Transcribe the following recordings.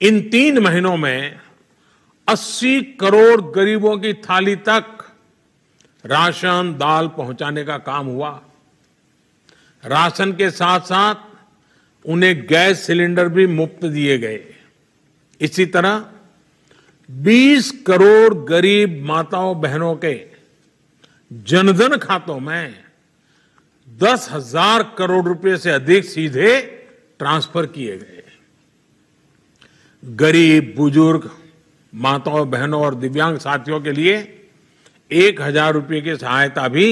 इन 3 महीनों में 80 करोड़ गरीबों की थाली तक राशन, दाल पहुंचाने का काम हुआ। राशन के साथ साथ उन्हें गैस सिलेंडर भी मुफ्त दिए गए। इसी तरह 20 करोड़ गरीब माताओं बहनों के जनधन खातों में 10,000 करोड़ रुपए से अधिक सीधे ट्रांसफर किए गए। गरीब, बुजुर्ग, माताओं बहनों और दिव्यांग साथियों के लिए 1,000 रुपए की सहायता भी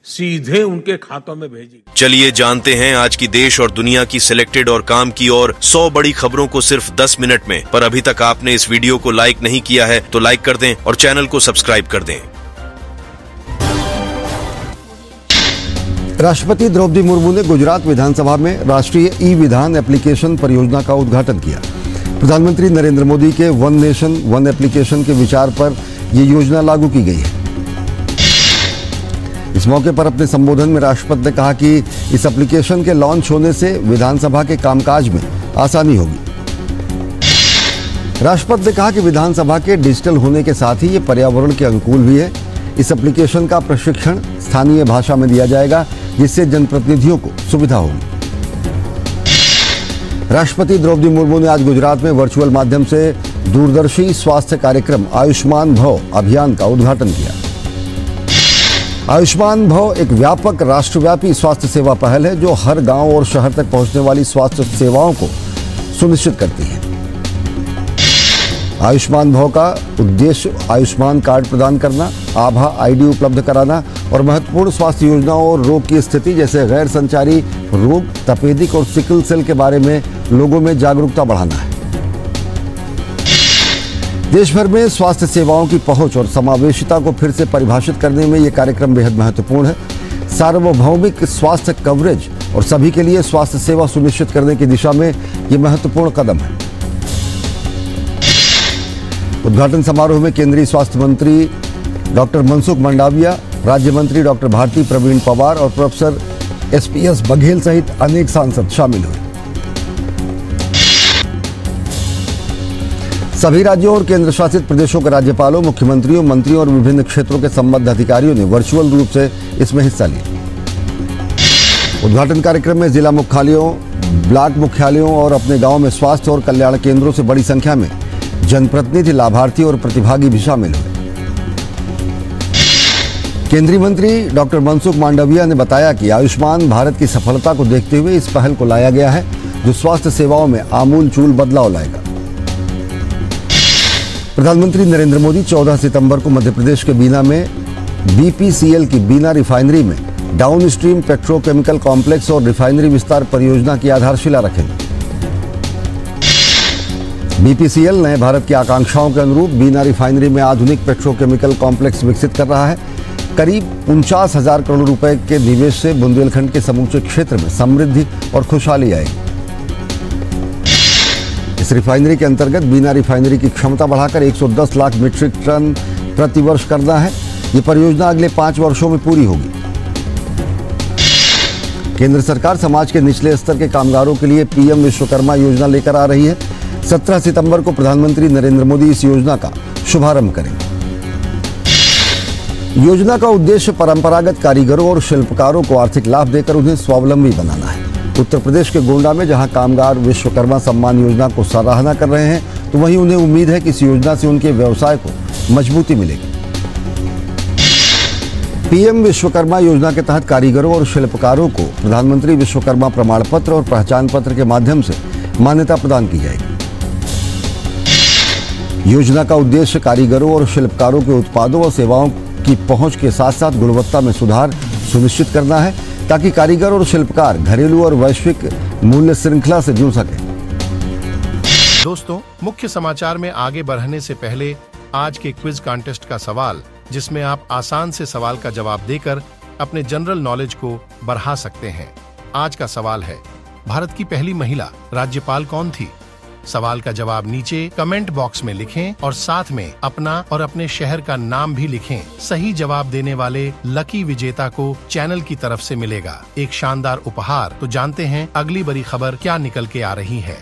सीधे उनके खातों में भेजी। चलिए जानते हैं आज की देश और दुनिया की सिलेक्टेड और काम की और 100 बड़ी खबरों को सिर्फ 10 मिनट में। पर अभी तक आपने इस वीडियो को लाइक नहीं किया है तो लाइक कर दें और चैनल को सब्सक्राइब कर दें। राष्ट्रपति द्रौपदी मुर्मू ने गुजरात विधानसभा में राष्ट्रीय ई-विधान एप्लीकेशन परियोजना का उद्घाटन किया। प्रधानमंत्री नरेंद्र मोदी के वन नेशन वन एप्लीकेशन के विचार पर यह योजना लागू की गई है। इस मौके पर अपने संबोधन में राष्ट्रपति ने कहा कि इस एप्लीकेशन के लॉन्च होने से विधानसभा के कामकाज में आसानी होगी। राष्ट्रपति ने कहा कि विधानसभा के डिजिटल होने के साथ ही ये पर्यावरण के अनुकूल भी है। इस एप्लीकेशन का प्रशिक्षण स्थानीय भाषा में दिया जाएगा, जिससे जनप्रतिनिधियों को सुविधा होगी। राष्ट्रपति द्रौपदी मुर्मू ने आज गुजरात में वर्चुअल माध्यम से दूरदर्शी स्वास्थ्य कार्यक्रम आयुष्मान भव अभियान का उद्घाटन किया। आयुष्मान भव एक व्यापक राष्ट्रव्यापी स्वास्थ्य सेवा पहल है जो हर गांव और शहर तक पहुंचने वाली स्वास्थ्य सेवाओं को सुनिश्चित करती है। आयुष्मान भव का उद्देश्य आयुष्मान कार्ड प्रदान करना, आभा आईडी उपलब्ध कराना और महत्वपूर्ण स्वास्थ्य योजनाओं और रोग की स्थिति जैसे गैर संचारी रोग, तपेदिक और सिकल सेल के बारे में लोगों में जागरूकता बढ़ाना है। देश भर में स्वास्थ्य सेवाओं की पहुंच और समावेशिता को फिर से परिभाषित करने में यह कार्यक्रम बेहद महत्वपूर्ण है। सार्वभौमिक स्वास्थ्य कवरेज और सभी के लिए स्वास्थ्य सेवा सुनिश्चित करने की दिशा में यह महत्वपूर्ण कदम है। उद्घाटन समारोह में केंद्रीय स्वास्थ्य मंत्री डॉक्टर मनसुख मंडाविया, राज्य मंत्री डॉक्टर भारती प्रवीण पवार और प्रोफेसर SPS बघेल सहित अनेक सांसद शामिल हुए। सभी राज्यों और केंद्र शासित प्रदेशों के राज्यपालों, मुख्यमंत्रियों, मंत्रियों और विभिन्न क्षेत्रों के संबद्ध अधिकारियों ने वर्चुअल रूप से इसमें हिस्सा लिया। उद्घाटन कार्यक्रम में जिला मुख्यालयों, ब्लॉक मुख्यालयों और अपने गांव में स्वास्थ्य और कल्याण केंद्रों से बड़ी संख्या में जनप्रतिनिधि, लाभार्थी और प्रतिभागी भी शामिल हुए। केंद्रीय मंत्री डॉक्टर मनसुख मांडविया ने बताया कि आयुष्मान भारत की सफलता को देखते हुए इस पहल को लाया गया है जो स्वास्थ्य सेवाओं में आमूलचूल बदलाव लाएगा। प्रधानमंत्री नरेंद्र मोदी 14 सितंबर को मध्य प्रदेश के बीना में BPCL की बीना रिफाइनरी में डाउनस्ट्रीम पेट्रोकेमिकल कॉम्प्लेक्स और रिफाइनरी विस्तार परियोजना की आधारशिला रखेंगे। BPCL नए भारत की आकांक्षाओं के अनुरूप बीना रिफाइनरी में आधुनिक पेट्रोकेमिकल कॉम्प्लेक्स विकसित कर रहा है। करीब 49,000 करोड़ रुपए के निवेश से बुंदेलखंड के समूचे क्षेत्र में समृद्धि और खुशहाली आएगी। इस रिफाइनरी के अंतर्गत बीना रिफाइनरी की क्षमता बढ़ाकर 110 लाख मीट्रिक टन प्रति वर्ष करना है। ये परियोजना अगले 5 वर्षों में पूरी होगी। केंद्र सरकार समाज के निचले स्तर के कामगारों के लिए PM विश्वकर्मा योजना लेकर आ रही है। 17 सितंबर को प्रधानमंत्री नरेंद्र मोदी इस योजना का शुभारंभ करेंगे। योजना का उद्देश्य परंपरागत कारीगरों और शिल्पकारों को आर्थिक लाभ देकर उन्हें स्वावलंबी बनाना है। उत्तर प्रदेश के गोंडा में जहां कामगार विश्वकर्मा सम्मान योजना को सराहना कर रहे हैं, तो वहीं उन्हें उम्मीद है कि इस योजना से उनके व्यवसाय को मजबूती मिलेगी। PM विश्वकर्मा योजना के तहत कारीगरों और शिल्पकारों को प्रधानमंत्री विश्वकर्मा प्रमाण पत्र और पहचान पत्र के माध्यम से मान्यता प्रदान की जाएगी। योजना का उद्देश्य कारीगरों और शिल्पकारों के उत्पादों और सेवाओं की पहुंच के साथ साथ गुणवत्ता में सुधार सुनिश्चित करना है, ताकि कारीगर और शिल्पकार घरेलू और वैश्विक मूल्य श्रृंखला से जुड़ सके। दोस्तों, मुख्य समाचार में आगे बढ़ने से पहले आज के क्विज कॉन्टेस्ट का सवाल, जिसमें आप आसान से सवाल का जवाब देकर अपने जनरल नॉलेज को बढ़ा सकते हैं। आज का सवाल है, भारत की पहली महिला राज्यपाल कौन थी? सवाल का जवाब नीचे कमेंट बॉक्स में लिखें और साथ में अपना और अपने शहर का नाम भी लिखें। सही जवाब देने वाले लकी विजेता को चैनल की तरफ से मिलेगा एक शानदार उपहार। तो जानते हैं अगली बड़ी खबर क्या निकल के आ रही है।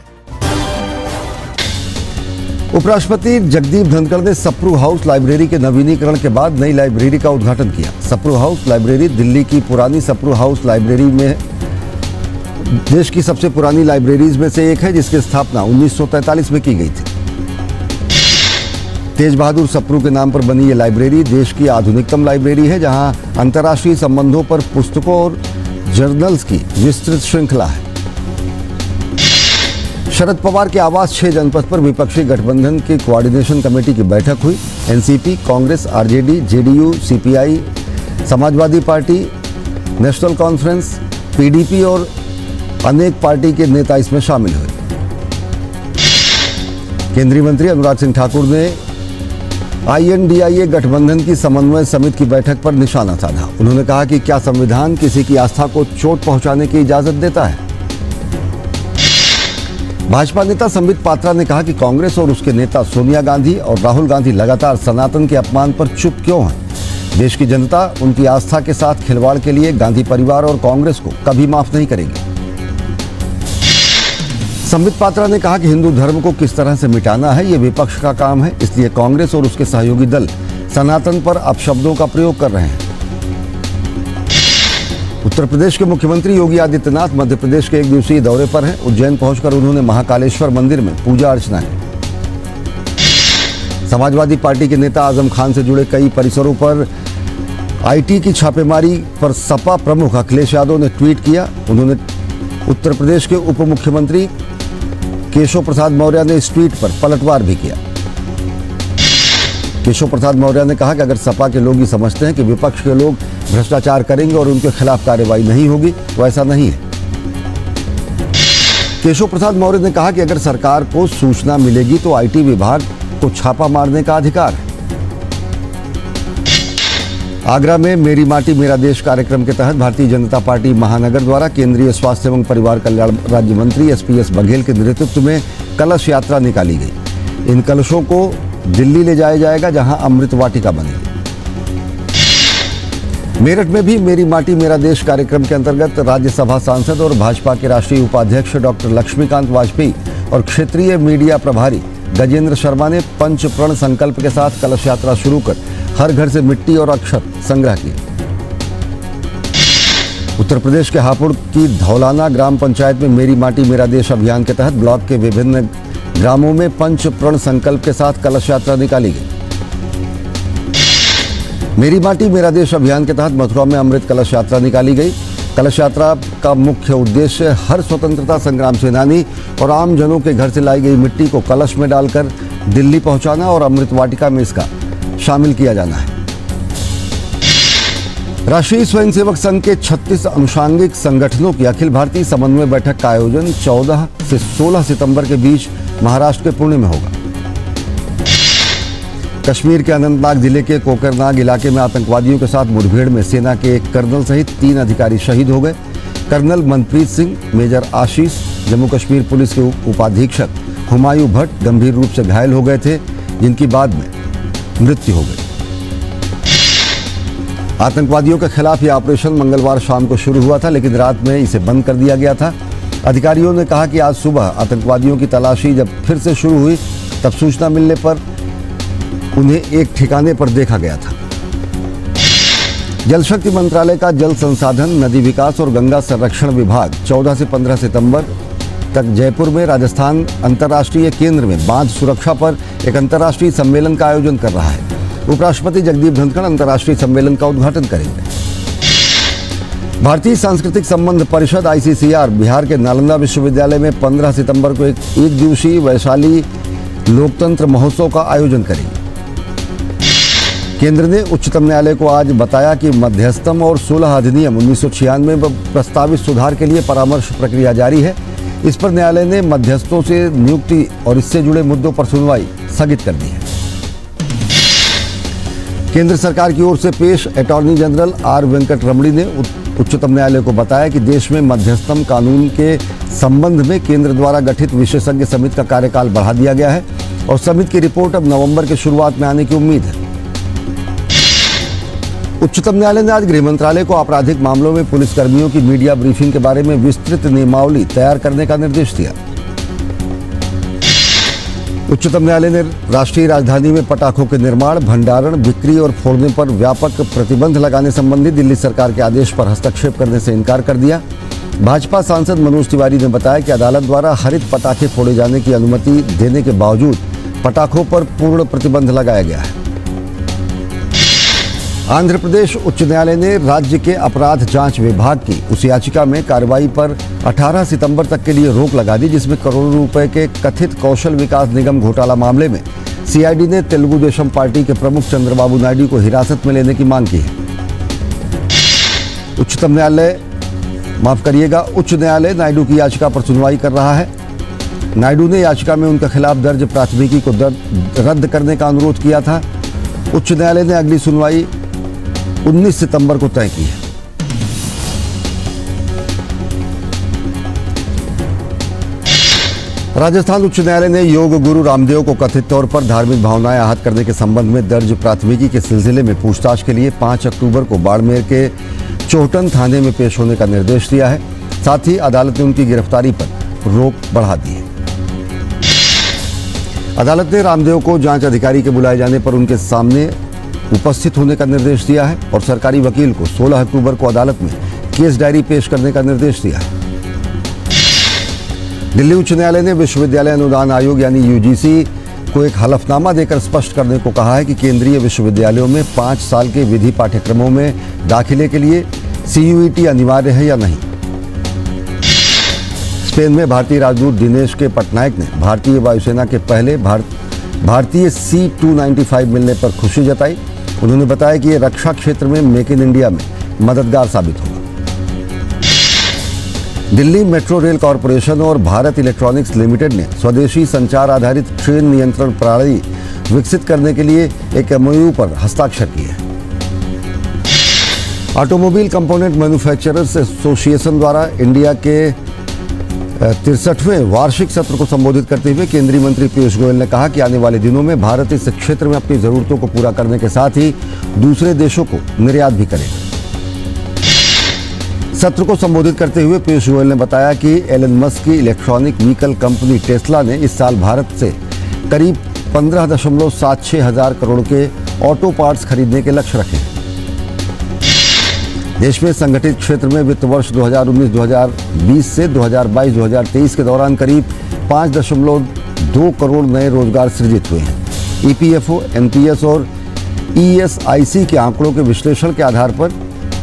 उपराष्ट्रपति जगदीप धनखड़ ने सप्रू हाउस लाइब्रेरी के नवीनीकरण के बाद नई लाइब्रेरी का उद्घाटन किया। सप्रू हाउस लाइब्रेरी दिल्ली की पुरानी सप्रू हाउस लाइब्रेरी में देश की सबसे पुरानी लाइब्रेरीज में से एक है, जिसकी स्थापना 1943 में की गई थी। तेज बहादुर सप्रू के नाम पर बनी ये लाइब्रेरी देश की आधुनिकतम लाइब्रेरी है, जहां अंतर्राष्ट्रीय संबंधों पर पुस्तकों और जर्नल्स की विस्तृत श्रृंखला है। शरद पवार के आवास 6 जनपद पर विपक्षी गठबंधन की कोऑर्डिनेशन कमेटी की बैठक हुई। NCP, Congress, RJD, JDU, CPI, Samajwadi party, national conference, PDP और अनेक पार्टी के नेता इसमें शामिल हुए। केंद्रीय मंत्री अनुराग सिंह ठाकुर ने INDIA गठबंधन की समन्वय समिति की बैठक पर निशाना साधा। उन्होंने कहा कि क्या संविधान किसी की आस्था को चोट पहुंचाने की इजाजत देता है। भाजपा नेता संबित पात्रा ने कहा कि कांग्रेस और उसके नेता सोनिया गांधी और राहुल गांधी लगातार सनातन के अपमान पर चुप क्यों हैं। देश की जनता उनकी आस्था के साथ खिलवाड़ के लिए गांधी परिवार और कांग्रेस को कभी माफ नहीं करेगी। संबित पात्रा ने कहा कि हिंदू धर्म को किस तरह से मिटाना है, ये विपक्ष का काम है, इसलिए कांग्रेस और उसके सहयोगी दल सनातन पर अपशब्दों का प्रयोग कर रहे हैं। उत्तर प्रदेश के मुख्यमंत्री योगी आदित्यनाथ मध्य प्रदेश के 1 दिवसीय दौरे पर हैं। उज्जैन पहुंचकर उन्होंने महाकालेश्वर मंदिर में पूजा अर्चना की। समाजवादी पार्टी के नेता आजम खान से जुड़े कई परिसरों पर IT की छापेमारी पर सपा प्रमुख अखिलेश यादव ने ट्वीट किया। उन्होंने उत्तर प्रदेश के उप मुख्यमंत्री केशव प्रसाद मौर्य ने इस ट्वीट पर पलटवार भी किया। केशव प्रसाद मौर्य ने कहा कि अगर सपा के लोग ही समझते हैं कि विपक्ष के लोग भ्रष्टाचार करेंगे और उनके खिलाफ कार्रवाई नहीं होगी, तो ऐसा नहीं है। केशव प्रसाद मौर्य ने कहा कि अगर सरकार को सूचना मिलेगी तो IT विभाग को छापा मारने का अधिकार है। आगरा में मेरी माटी मेरा देश कार्यक्रम के तहत भारतीय जनता पार्टी महानगर द्वारा केंद्रीय स्वास्थ्य एवं परिवार कल्याण राज्य मंत्री SPS बघेल के नेतृत्व में कलश यात्रा निकाली गई। इन कलशों को दिल्ली ले जाया जाएगा, जहां अमृत वाटिका बनेगी। मेरठ में भी मेरी माटी मेरा देश कार्यक्रम के अंतर्गत राज्यसभा सांसद और भाजपा के राष्ट्रीय उपाध्यक्ष डॉक्टर लक्ष्मीकांत वाजपेयी और क्षेत्रीय मीडिया प्रभारी गजेंद्र शर्मा ने पंच प्रण संकल्प के साथ कलश यात्रा शुरू कर हर घर से मिट्टी और अक्षत संग्रह किए। उत्तर प्रदेश के हापुड़ की धौलाना ग्राम पंचायत में मेरी माटी मेरा देश अभियान के तहत ब्लॉक के विभिन्न ग्रामों में पंच प्रण संकल्प के साथ कलश यात्रा निकाली गई। मेरी माटी मेरा देश अभियान के तहत मथुरा में अमृत कलश यात्रा निकाली गई। कलश यात्रा का मुख्य उद्देश्य हर स्वतंत्रता संग्राम सेनानी और आम जनों के घर से लाई गई मिट्टी को कलश में डालकर दिल्ली पहुंचाना और अमृत वाटिका में इसका शामिल किया जाना है। राष्ट्रीय स्वयंसेवक संघ के 36 अनुषांगिक संगठनों की अखिल भारतीय समन्वय बैठक का आयोजन 14 से 16 सितंबर के बीच महाराष्ट्र के पुणे में होगा। कश्मीर के अनंतनाग जिले के कोकरनाग इलाके में आतंकवादियों के साथ मुठभेड़ में सेना के एक कर्नल सहित 3 अधिकारी शहीद हो गए। कर्नल मनप्रीत सिंह, मेजर आशीष, जम्मू कश्मीर पुलिस के उपाधीक्षक हुमायूं भट्ट गंभीर रूप से घायल हो गए थे, जिनकी बाद में मृत्यु हो गई। आतंकवादियों के खिलाफ यह ऑपरेशन मंगलवार शाम को शुरू हुआ था, लेकिन रात में इसे बंद कर दिया गया था। अधिकारियों ने कहा कि आज सुबह आतंकवादियों की तलाशी जब फिर से शुरू हुई, तब सूचना मिलने पर उन्हें एक ठिकाने पर देखा गया था। जल शक्ति मंत्रालय का जल संसाधन, नदी विकास और गंगा संरक्षण विभाग 14 से 15 सितंबर तक जयपुर में राजस्थान अंतर्राष्ट्रीय केंद्र में बांध सुरक्षा पर एक अंतर्राष्ट्रीय सम्मेलन का आयोजन कर रहा है। उपराष्ट्रपति जगदीप धनखड़ अंतर्राष्ट्रीय सम्मेलन का उद्घाटन करेंगे। भारतीय सांस्कृतिक संबंध परिषद ICCR बिहार के नालंदा विश्वविद्यालय में 15 सितंबर को एक दिवसीय वैशाली लोकतंत्र महोत्सव का आयोजन करेगी। केंद्र ने उच्चतम न्यायालय को आज बताया कि मध्यस्थम और 16 अधिनियम 1996 में प्रस्तावित सुधार के लिए परामर्श प्रक्रिया जारी है। इस पर न्यायालय ने मध्यस्थों से नियुक्ति और इससे जुड़े मुद्दों पर सुनवाई स्थगित कर दी है। केंद्र सरकार की ओर से पेश अटॉर्नी जनरल R वेंकट रमणी ने उच्चतम न्यायालय को बताया कि देश में मध्यस्थम कानून के संबंध में केंद्र द्वारा गठित विशेषज्ञ समिति का कार्यकाल बढ़ा दिया गया है और समिति की रिपोर्ट अब नवंबर के शुरुआत में आने की उम्मीद है। उच्चतम न्यायालय ने आज गृह मंत्रालय को आपराधिक मामलों में पुलिसकर्मियों की मीडिया ब्रीफिंग के बारे में विस्तृत नियमावली तैयार करने का निर्देश दिया। उच्चतम न्यायालय ने राष्ट्रीय राजधानी में पटाखों के निर्माण, भंडारण, बिक्री और फोड़ने पर व्यापक प्रतिबंध लगाने संबंधी दिल्ली सरकार के आदेश पर हस्तक्षेप करने से इनकार कर दिया। भाजपा सांसद मनोज तिवारी ने बताया कि अदालत द्वारा हरित पटाखे फोड़े जाने की अनुमति देने के बावजूद पटाखों पर पूर्ण प्रतिबंध लगाया गया है। आंध्र प्रदेश उच्च न्यायालय ने राज्य के अपराध जांच विभाग की उस याचिका में कार्रवाई पर 18 सितंबर तक के लिए रोक लगा दी, जिसमें करोड़ों रुपए के कथित कौशल विकास निगम घोटाला मामले में सीआईडी ने तेलुगु देशम पार्टी के प्रमुख चंद्रबाबू नायडू को हिरासत में लेने की मांग की है। उच्च न्यायालय नायडू की याचिका पर सुनवाई कर रहा है। नायडू ने याचिका में उनके खिलाफ दर्ज प्राथमिकी को रद्द करने का अनुरोध किया था। उच्च न्यायालय ने अगली सुनवाई 19 सितंबर को तय की है। राजस्थान उच्च न्यायालय ने योग गुरु रामदेव को कथित तौर पर धार्मिक भावनाएं आहत करने के संबंध में दर्ज प्राथमिकी के सिलसिले में पूछताछ के लिए 5 अक्टूबर को बाड़मेर के चोहटन थाने में पेश होने का निर्देश दिया है। साथ ही अदालत ने उनकी गिरफ्तारी पर रोक बढ़ा दी है। अदालत ने रामदेव को जांच अधिकारी के बुलाए जाने पर उनके सामने उपस्थित होने का निर्देश दिया है और सरकारी वकील को 16 अक्टूबर को अदालत में केस डायरी पेश करने का निर्देश दिया है। दिल्ली उच्च न्यायालय ने विश्वविद्यालय अनुदान आयोग यानी यूजीसी को एक हलफनामा देकर स्पष्ट करने को कहा है कि केंद्रीय विश्वविद्यालयों में 5 साल के विधि पाठ्यक्रमों में दाखिले के लिए सीयूईटी अनिवार्य है या नहीं। स्पेन में भारतीय राजदूत दिनेश के पटनायक ने भारतीय वायुसेना के पहले भारतीय C-295 मिलने पर खुशी जताई। उन्होंने बताया कि ये रक्षा क्षेत्र में मेक इन इंडिया में मददगार साबित होगा। दिल्ली मेट्रो रेल कॉरपोरेशन और भारत इलेक्ट्रॉनिक्स लिमिटेड ने स्वदेशी संचार आधारित ट्रेन नियंत्रण प्रणाली विकसित करने के लिए एक MOU पर हस्ताक्षर किए। ऑटोमोबाइल कंपोनेंट मैन्युफैक्चरर्स एसोसिएशन द्वारा इंडिया के 63वें वार्षिक सत्र को संबोधित करते हुए केंद्रीय मंत्री पीयूष गोयल ने कहा कि आने वाले दिनों में भारत इस क्षेत्र में अपनी जरूरतों को पूरा करने के साथ ही दूसरे देशों को निर्यात भी करेगा। सत्र को संबोधित करते हुए पीयूष गोयल ने बताया कि एलन मस्क की इलेक्ट्रॉनिक व्हीकल कंपनी टेस्ला ने इस साल भारत से करीब 15.76 हजार करोड़ के ऑटो पार्ट्स खरीदने के लक्ष्य रखे हैं। देश में संगठित क्षेत्र में वित्त वर्ष 2019-2020 से 2022-2023 के दौरान करीब 5.2 करोड़ नए रोजगार सृजित हुए हैं। EPFO, NPS और ESIC के आंकड़ों के विश्लेषण के आधार पर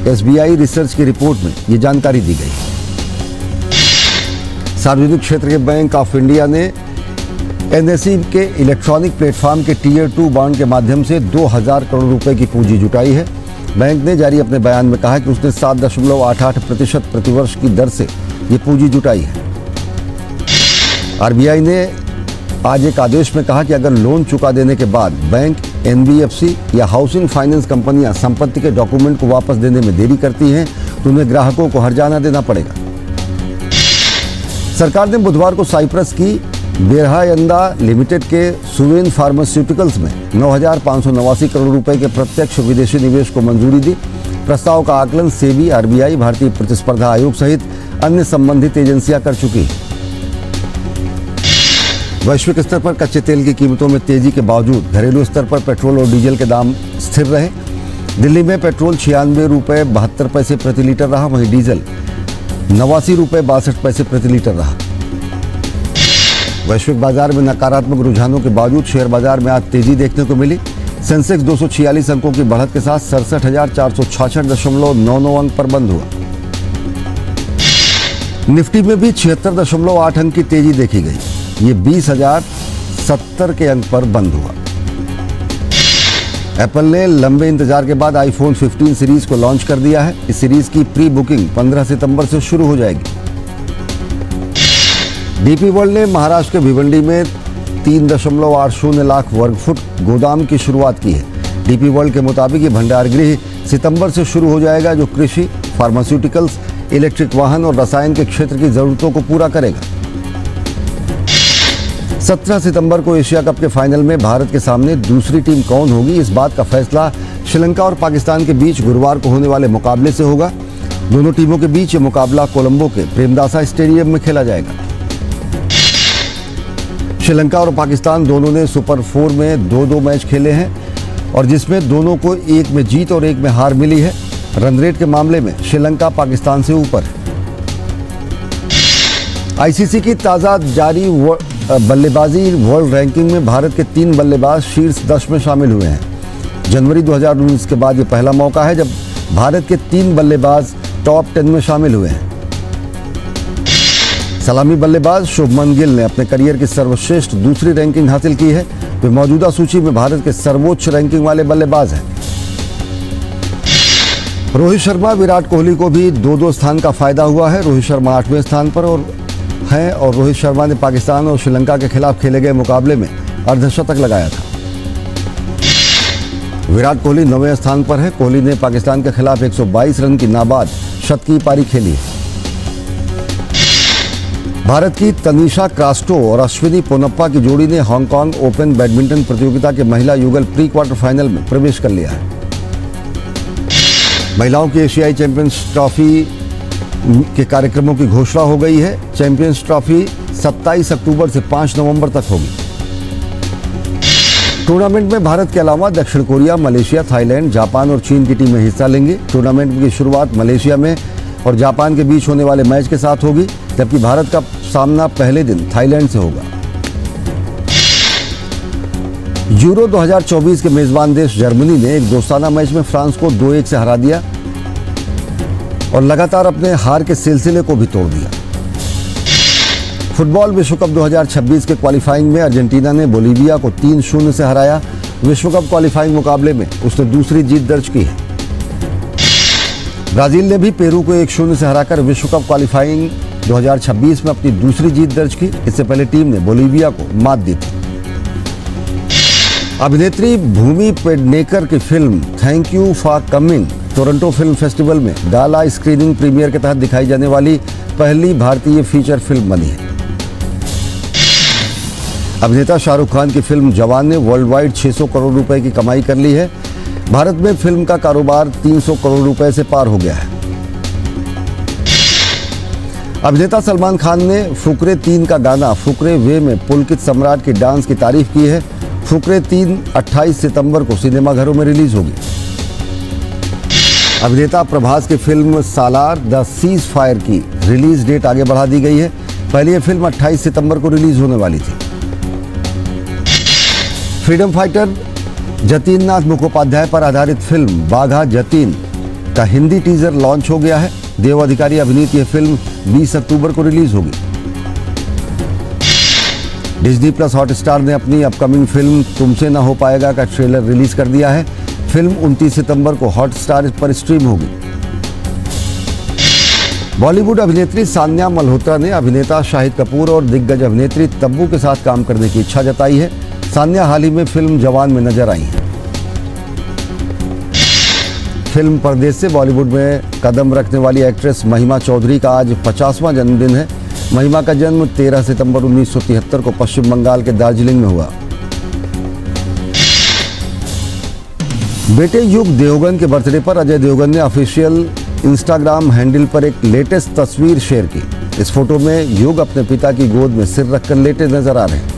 SBI रिसर्च की रिपोर्ट में ये जानकारी दी गई। सार्वजनिक क्षेत्र के बैंक ऑफ इंडिया ने NSE के इलेक्ट्रॉनिक प्लेटफॉर्म के Tier 2 बॉन्ड के माध्यम से 2000 करोड़ रुपए की पूंजी जुटाई है। बैंक ने जारी अपने बयान में कहा कि उसने 7.88% प्रतिवर्ष की दर से ये पूंजी जुटाई है। RBI ने आज एक आदेश में कहा कि अगर लोन चुका देने के बाद बैंक, NBFC या हाउसिंग फाइनेंस कंपनियां संपत्ति के डॉक्यूमेंट को वापस देने में देरी करती हैं तो उन्हें ग्राहकों को हर्जाना देना पड़ेगा। सरकार ने बुधवार को साइप्रस की बेरहायंदा लिमिटेड के सुवेन फार्मास्यूटिकल्स में 9,589 करोड़ रुपए के प्रत्यक्ष विदेशी निवेश को मंजूरी दी। प्रस्ताव का आकलन सेबी, RBI, भारतीय प्रतिस्पर्धा आयोग सहित अन्य संबंधित एजेंसियां कर चुकी हैं। वैश्विक स्तर पर कच्चे तेल की कीमतों में तेजी के बावजूद घरेलू स्तर पर पेट्रोल और डीजल के दाम स्थिर रहे। दिल्ली में पेट्रोल 96 रुपए 72 पैसे प्रति लीटर रहा, वहीं डीजल 89 रुपए 62 पैसे प्रति लीटर रहा। वैश्विक बाजार में नकारात्मक रुझानों के बावजूद शेयर बाजार में आज तेजी देखने को मिली। सेंसेक्स 246 अंकों की बढ़त के साथ 67,466.99 अंक पर बंद हुआ। निफ्टी में भी 76.8 अंक की तेजी देखी गई। ये 20,070 के अंक पर बंद हुआ। एप्पल ने लंबे इंतजार के बाद आईफोन 15 सीरीज को लॉन्च कर दिया है। इस सीरीज की प्री बुकिंग 15 सितंबर से शुरू हो जाएगी। डीपी वर्ल्ड ने महाराष्ट्र के भिवंडी में 3.80 लाख वर्ग फुट गोदाम की शुरुआत की है। डीपी वर्ल्ड के मुताबिक ये भंडार गृह सितंबर से शुरू हो जाएगा, जो कृषि, फार्मास्यूटिकल्स, इलेक्ट्रिक वाहन और रसायन के क्षेत्र की जरूरतों को पूरा करेगा। 17 सितंबर को एशिया कप के फाइनल में भारत के सामने दूसरी टीम कौन होगी, इस बात का फैसला श्रीलंका और पाकिस्तान के बीच गुरुवार को होने वाले मुकाबले से होगा। दोनों टीमों के बीच ये मुकाबला कोलंबो के प्रेमदासा स्टेडियम में खेला जाएगा। श्रीलंका और पाकिस्तान दोनों ने सुपर 4 में 2-2 मैच खेले हैं और जिसमें दोनों को एक में जीत और एक में हार मिली है। रन रेट के मामले में श्रीलंका पाकिस्तान से ऊपर है। आईसीसी की ताज़ा जारी बल्लेबाजी वर्ल्ड रैंकिंग में भारत के 3 बल्लेबाज शीर्ष 10 में शामिल हुए हैं। जनवरी 2019 के बाद ये पहला मौका है जब भारत के 3 बल्लेबाज टॉप 10 में शामिल हुए हैं। सलामी बल्लेबाज शुभमन गिल ने अपने करियर की सर्वश्रेष्ठ दूसरी रैंकिंग हासिल की है। वे मौजूदा सूची में भारत के सर्वोच्च रैंकिंग वाले बल्लेबाज हैं। रोहित शर्मा, विराट कोहली को भी 2-2 स्थान का फायदा हुआ है। रोहित शर्मा 8वें स्थान पर और रोहित शर्मा ने पाकिस्तान और श्रीलंका के खिलाफ खेले गए मुकाबले में अर्धशतक लगाया था। विराट कोहली 9वें स्थान पर है। कोहली ने पाकिस्तान के खिलाफ 122 रन की नाबाद शतकीय पारी खेली है। भारत की तनीषा क्रास्टो और अश्विनी पोनप्पा की जोड़ी ने हांगकांग ओपन बैडमिंटन प्रतियोगिता के महिला युगल प्री क्वार्टर फाइनल में प्रवेश कर लिया है। महिलाओं की एशियाई चैंपियंस ट्रॉफी के कार्यक्रमों की घोषणा हो गई है। चैंपियंस ट्रॉफी 27 अक्टूबर से 5 नवंबर तक होगी। टूर्नामेंट में भारत के अलावा दक्षिण कोरिया, मलेशिया, थाईलैंड, जापान और चीन की टीमें हिस्सा लेंगी। टूर्नामेंट की शुरुआत मलेशिया में और जापान के बीच होने वाले मैच के साथ होगी, जबकि भारत का सामना पहले दिन थाईलैंड से होगा। यूरो 2024 के मेजबान देश जर्मनी ने एक दोस्ताना मैच में फ्रांस को 2-1 से हरा दिया और लगातार अपने हार के सिलसिले को भी तोड़ दिया। फुटबॉल विश्व कप 2026 के क्वालिफाइंग में अर्जेंटीना ने बोलीविया को 3-0 से हराया। विश्व कप क्वालिफाइंग मुकाबले में उसने दूसरी जीत दर्ज की है। ब्राजील ने भी पेरू को 1-0 से हराकर विश्व कप क्वालिफाइंग 2026 में अपनी दूसरी जीत दर्ज की। इससे पहले टीम ने बोलीविया को मात दी थी। अभिनेत्री भूमि पेडनेकर की film thank you for coming Toronto film festival में गाला स्क्रीनिंग प्रीमियर के तहत दिखाई जाने वाली पहली भारतीय फीचर फिल्म बनी है। अभिनेता शाहरुख खान की फिल्म जवान ने वर्ल्ड वाइड 600 करोड़ रुपए की कमाई कर ली है। भारत में फिल्म का कारोबार 300 करोड़ रुपए से पार हो गया है। अभिनेता सलमान खान ने फुकरे 3 का गाना फुकरे वे में पुलकित सम्राट की डांस की तारीफ की है। फुकरे 3 28 सितंबर को सिनेमाघरों में रिलीज होगी। अभिनेता प्रभास की film Salaar the ceasefire की रिलीज डेट आगे बढ़ा दी गई है। पहले यह फिल्म 28 सितंबर को रिलीज होने वाली थी। फ्रीडम फाइटर जतीन नाथ मुखोपाध्याय पर आधारित फिल्म बाघा जतीन का हिंदी टीजर लॉन्च हो गया है। देव अधिकारी अभिनीत यह फिल्म 20 अक्टूबर को रिलीज होगी। डिज्नी प्लस हॉटस्टार ने अपनी अपकमिंग फिल्म तुमसे ना हो पाएगा का ट्रेलर रिलीज कर दिया है। फिल्म 29 सितंबर को हॉटस्टार पर स्ट्रीम होगी। बॉलीवुड अभिनेत्री सान्या मल्होत्रा ने अभिनेता शाहिद कपूर और दिग्गज अभिनेत्री तब्बू के साथ काम करने की इच्छा जताई है। सान्या हाल ही में फिल्म जवान में नजर आई हैं। फिल्म परदेस से बॉलीवुड में कदम रखने वाली एक्ट्रेस महिमा चौधरी का आज 50वां जन्मदिन है। महिमा का जन्म 13 सितंबर 1973 को पश्चिम बंगाल के दार्जिलिंग में हुआ। बेटे युग देवगन के बर्थडे पर अजय देवगन ने ऑफिशियल इंस्टाग्राम हैंडल पर एक लेटेस्ट तस्वीर शेयर की। इस फोटो में युग अपने पिता की गोद में सिर रखकर लेटे नजर आ रहे हैं।